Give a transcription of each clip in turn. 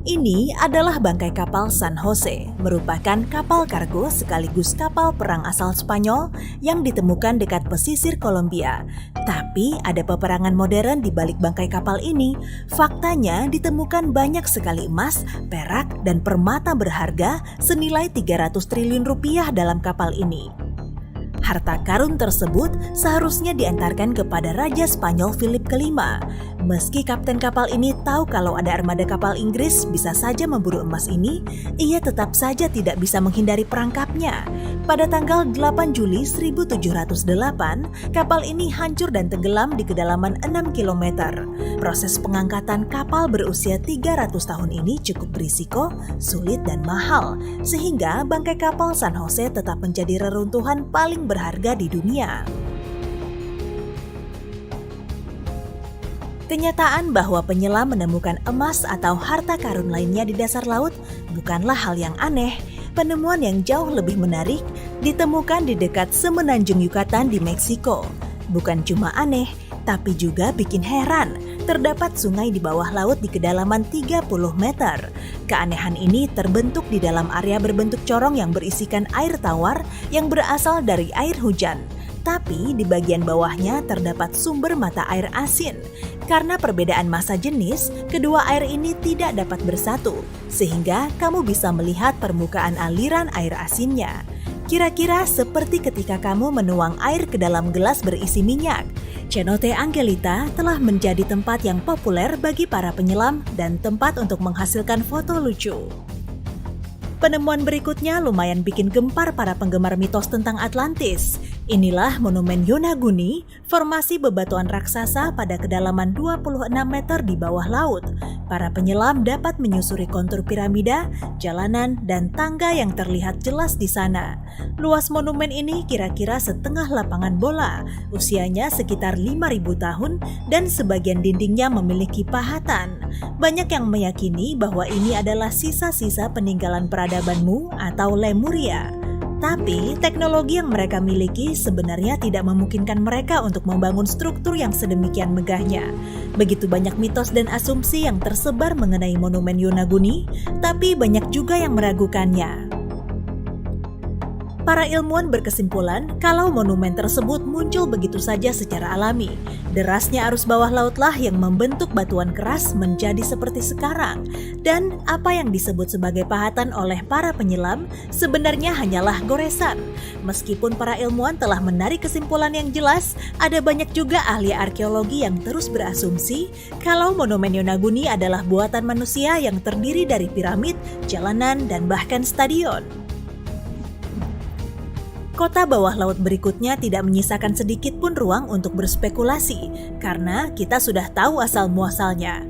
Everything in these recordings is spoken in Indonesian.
Ini adalah bangkai kapal San Jose, merupakan kapal kargo sekaligus kapal perang asal Spanyol yang ditemukan dekat pesisir Kolombia. Tapi ada peperangan modern di balik bangkai kapal ini. Faktanya ditemukan banyak sekali emas, perak, dan permata berharga senilai 300 triliun rupiah dalam kapal ini. Harta karun tersebut seharusnya diantarkan kepada Raja Spanyol Philip V. Meski kapten kapal ini tahu kalau ada armada kapal Inggris bisa saja memburu emas ini, ia tetap saja tidak bisa menghindari perangkapnya. Pada tanggal 8 Juli 1708, kapal ini hancur dan tenggelam di kedalaman 6 km. Proses pengangkatan kapal berusia 300 tahun ini cukup berisiko, sulit dan mahal, sehingga bangkai kapal San Jose tetap menjadi reruntuhan paling berharga di dunia. Kenyataan bahwa penyelam menemukan emas atau harta karun lainnya di dasar laut bukanlah hal yang aneh. Penemuan yang jauh lebih menarik ditemukan di dekat semenanjung Yucatan di Meksiko. Bukan cuma aneh, tapi juga bikin heran. Terdapat sungai di bawah laut di kedalaman 30 meter. Keanehan ini terbentuk di dalam area berbentuk corong yang berisikan air tawar yang berasal dari air hujan. Tapi di bagian bawahnya terdapat sumber mata air asin. Karena perbedaan massa jenis, kedua air ini tidak dapat bersatu, sehingga kamu bisa melihat permukaan aliran air asinnya. Kira-kira seperti ketika kamu menuang air ke dalam gelas berisi minyak. Cenote Angelita telah menjadi tempat yang populer bagi para penyelam dan tempat untuk menghasilkan foto lucu. Penemuan berikutnya lumayan bikin gempar para penggemar mitos tentang Atlantis. Inilah monumen Yonaguni, formasi bebatuan raksasa pada kedalaman 26 meter di bawah laut. Para penyelam dapat menyusuri kontur piramida, jalanan, dan tangga yang terlihat jelas di sana. Luas monumen ini kira-kira setengah lapangan bola, usianya sekitar 5.000 tahun, dan sebagian dindingnya memiliki pahatan. Banyak yang meyakini bahwa ini adalah sisa-sisa peninggalan peradaban Mu atau Lemuria. Tapi, teknologi yang mereka miliki sebenarnya tidak memungkinkan mereka untuk membangun struktur yang sedemikian megahnya. Begitu banyak mitos dan asumsi yang tersebar mengenai monumen Yonaguni, tapi banyak juga yang meragukannya. Para ilmuwan berkesimpulan kalau monumen tersebut muncul begitu saja secara alami. Derasnya arus bawah lautlah yang membentuk batuan keras menjadi seperti sekarang. Dan apa yang disebut sebagai pahatan oleh para penyelam sebenarnya hanyalah goresan. Meskipun para ilmuwan telah menarik kesimpulan yang jelas, ada banyak juga ahli arkeologi yang terus berasumsi kalau monumen Yonaguni adalah buatan manusia yang terdiri dari piramid, jalanan, dan bahkan stadion. Kota bawah laut berikutnya tidak menyisakan sedikit pun ruang untuk berspekulasi, karena kita sudah tahu asal-muasalnya.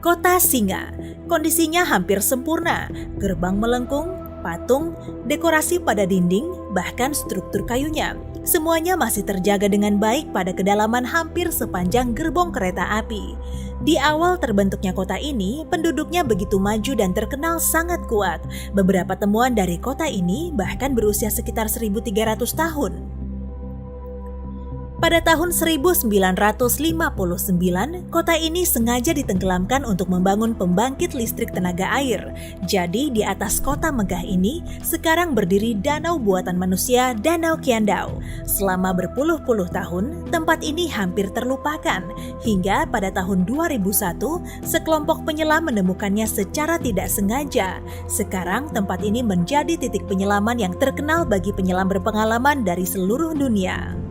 Kota Singa, kondisinya hampir sempurna, gerbang melengkung, patung, dekorasi pada dinding, bahkan struktur kayunya. Semuanya masih terjaga dengan baik pada kedalaman hampir sepanjang gerbong kereta api. Di awal terbentuknya kota ini, penduduknya begitu maju dan terkenal sangat kuat. Beberapa temuan dari kota ini bahkan berusia sekitar 1.300 tahun. Pada tahun 1959, kota ini sengaja ditenggelamkan untuk membangun pembangkit listrik tenaga air. Jadi di atas kota megah ini sekarang berdiri danau buatan manusia, Danau Qandao. Selama berpuluh-puluh tahun, tempat ini hampir terlupakan. Hingga pada tahun 2001, sekelompok penyelam menemukannya secara tidak sengaja. Sekarang tempat ini menjadi titik penyelaman yang terkenal bagi penyelam berpengalaman dari seluruh dunia.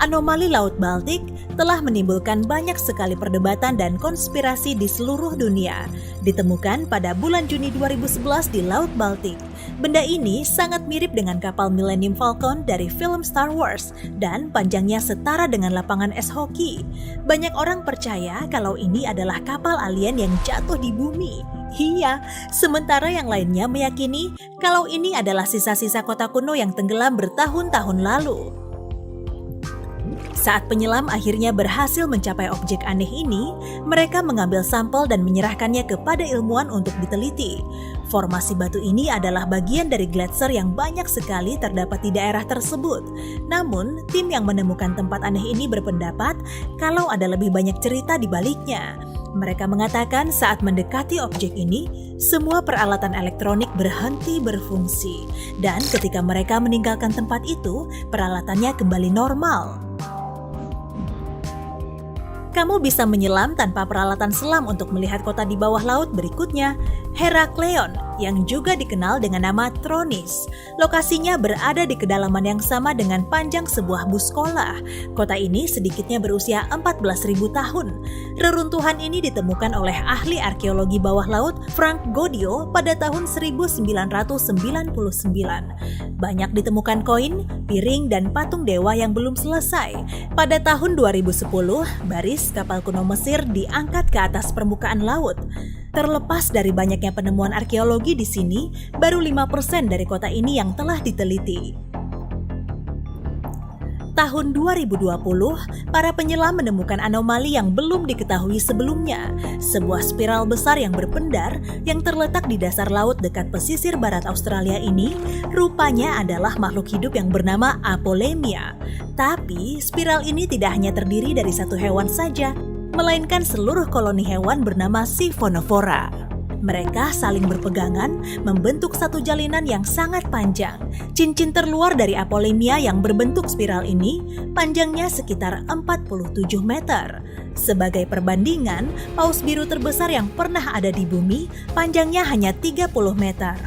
Anomali Laut Baltik telah menimbulkan banyak sekali perdebatan dan konspirasi di seluruh dunia. Ditemukan pada bulan Juni 2011 di Laut Baltik. Benda ini sangat mirip dengan kapal Millennium Falcon dari film Star Wars dan panjangnya setara dengan lapangan es hoki. Banyak orang percaya kalau ini adalah kapal alien yang jatuh di bumi. Iya, sementara yang lainnya meyakini kalau ini adalah sisa-sisa kota kuno yang tenggelam bertahun-tahun lalu. Saat penyelam akhirnya berhasil mencapai objek aneh ini, mereka mengambil sampel dan menyerahkannya kepada ilmuwan untuk diteliti. Formasi batu ini adalah bagian dari gletser yang banyak sekali terdapat di daerah tersebut. Namun, tim yang menemukan tempat aneh ini berpendapat kalau ada lebih banyak cerita di baliknya. Mereka mengatakan saat mendekati objek ini, semua peralatan elektronik berhenti berfungsi. Dan ketika mereka meninggalkan tempat itu, peralatannya kembali normal. Kamu bisa menyelam tanpa peralatan selam untuk melihat kota di bawah laut berikutnya, Herakleion, yang juga dikenal dengan nama Tronis. Lokasinya berada di kedalaman yang sama dengan panjang sebuah bus sekolah. Kota ini sedikitnya berusia 14.000 tahun. Reruntuhan ini ditemukan oleh ahli arkeologi bawah laut Frank Godio pada tahun 1999. Banyak ditemukan koin, piring, dan patung dewa yang belum selesai. Pada tahun 2010, baris kapal kuno Mesir diangkat ke atas permukaan laut. Terlepas dari banyaknya penemuan arkeologi di sini, baru 5% dari kota ini yang telah diteliti. Tahun 2020, para penyelam menemukan anomali yang belum diketahui sebelumnya. Sebuah spiral besar yang berpendar yang terletak di dasar laut dekat pesisir barat Australia ini rupanya adalah makhluk hidup yang bernama Apolemia. Tapi, spiral ini tidak hanya terdiri dari satu hewan saja, melainkan seluruh koloni hewan bernama Siphonophora. Mereka saling berpegangan, membentuk satu jalinan yang sangat panjang. Cincin terluar dari Apolemia yang berbentuk spiral ini, panjangnya sekitar 47 meter. Sebagai perbandingan, paus biru terbesar yang pernah ada di bumi, panjangnya hanya 30 meter.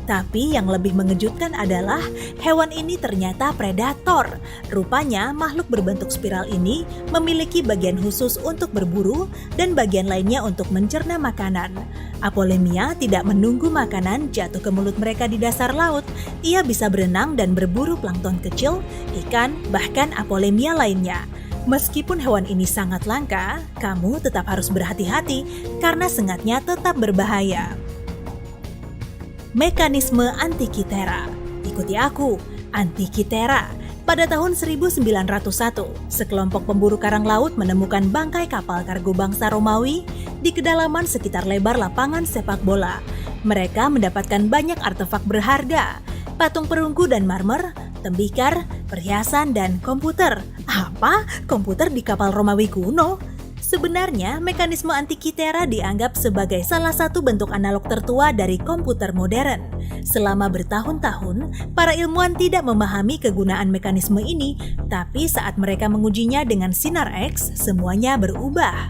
Tapi yang lebih mengejutkan adalah hewan ini ternyata predator. Rupanya makhluk berbentuk spiral ini memiliki bagian khusus untuk berburu dan bagian lainnya untuk mencerna makanan. Apolemia tidak menunggu makanan jatuh ke mulut mereka di dasar laut. Ia bisa berenang dan berburu plankton kecil, ikan, bahkan Apolemia lainnya. Meskipun hewan ini sangat langka, kamu tetap harus berhati-hati karena sengatnya tetap berbahaya. Mekanisme Antikythera. Ikuti aku, Antikythera. Pada tahun 1901, sekelompok pemburu karang laut menemukan bangkai kapal kargo bangsa Romawi di kedalaman sekitar lebar lapangan sepak bola. Mereka mendapatkan banyak artefak berharga, patung perunggu dan marmer, tembikar, perhiasan, dan komputer. Apa? Komputer di kapal Romawi kuno? Sebenarnya, mekanisme Antikythera dianggap sebagai salah satu bentuk analog tertua dari komputer modern. Selama bertahun-tahun, para ilmuwan tidak memahami kegunaan mekanisme ini, tapi saat mereka mengujinya dengan sinar X, semuanya berubah.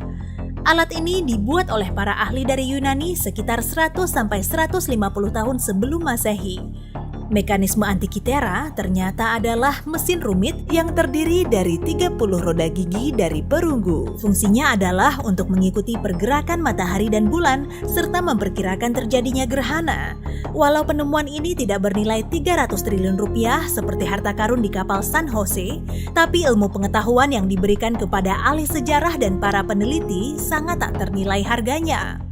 Alat ini dibuat oleh para ahli dari Yunani sekitar 100-150 tahun sebelum Masehi. Mekanisme Antikythera ternyata adalah mesin rumit yang terdiri dari 30 roda gigi dari perunggu. Fungsinya adalah untuk mengikuti pergerakan matahari dan bulan serta memperkirakan terjadinya gerhana. Walau penemuan ini tidak bernilai 300 triliun rupiah seperti harta karun di kapal San Jose, tapi ilmu pengetahuan yang diberikan kepada ahli sejarah dan para peneliti sangat tak ternilai harganya.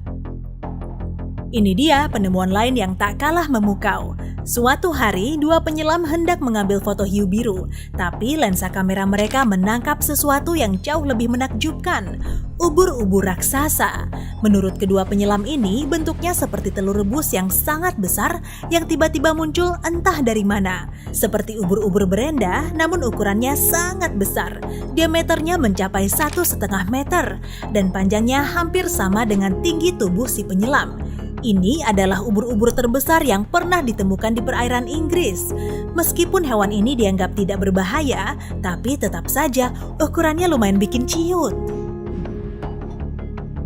Ini dia penemuan lain yang tak kalah memukau. Suatu hari, dua penyelam hendak mengambil foto hiu biru, tapi lensa kamera mereka menangkap sesuatu yang jauh lebih menakjubkan, ubur-ubur raksasa. Menurut kedua penyelam ini, bentuknya seperti telur rebus yang sangat besar yang tiba-tiba muncul entah dari mana. Seperti ubur-ubur berenda, namun ukurannya sangat besar. Diameternya mencapai 1,5 meter, dan panjangnya hampir sama dengan tinggi tubuh si penyelam. Ini adalah ubur-ubur terbesar yang pernah ditemukan di perairan Inggris. Meskipun hewan ini dianggap tidak berbahaya, tapi tetap saja ukurannya lumayan bikin ciut.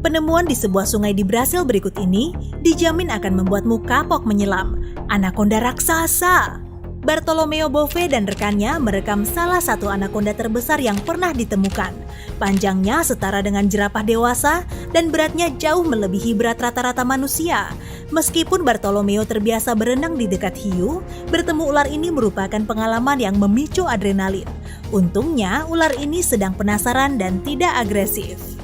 Penemuan di sebuah sungai di Brasil berikut ini dijamin akan membuatmu kapok menyelam. Anaconda raksasa. Bartolomeo Bove dan rekannya merekam salah satu anaconda terbesar yang pernah ditemukan. Panjangnya setara dengan jerapah dewasa dan beratnya jauh melebihi berat rata-rata manusia. Meskipun Bartolomeo terbiasa berenang di dekat hiu, bertemu ular ini merupakan pengalaman yang memicu adrenalin. Untungnya, ular ini sedang penasaran dan tidak agresif.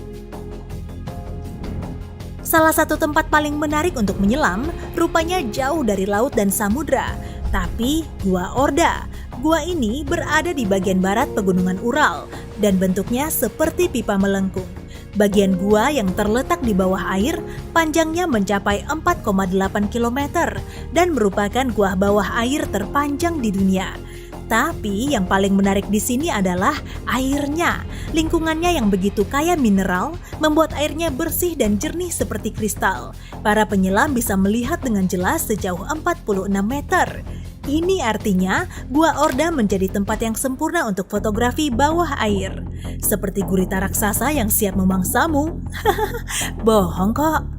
Salah satu tempat paling menarik untuk menyelam rupanya jauh dari laut dan samudra. Tapi Gua Orda. Gua ini berada di bagian barat pegunungan Ural dan bentuknya seperti pipa melengkung. Bagian gua yang terletak di bawah air panjangnya mencapai 4,8 km dan merupakan gua bawah air terpanjang di dunia. Tapi yang paling menarik di sini adalah airnya. Lingkungannya yang begitu kaya mineral membuat airnya bersih dan jernih seperti kristal. Para penyelam bisa melihat dengan jelas sejauh 46 meter. Ini artinya Gua Orda menjadi tempat yang sempurna untuk fotografi bawah air. Seperti gurita raksasa yang siap memangsamu. Bohong kok.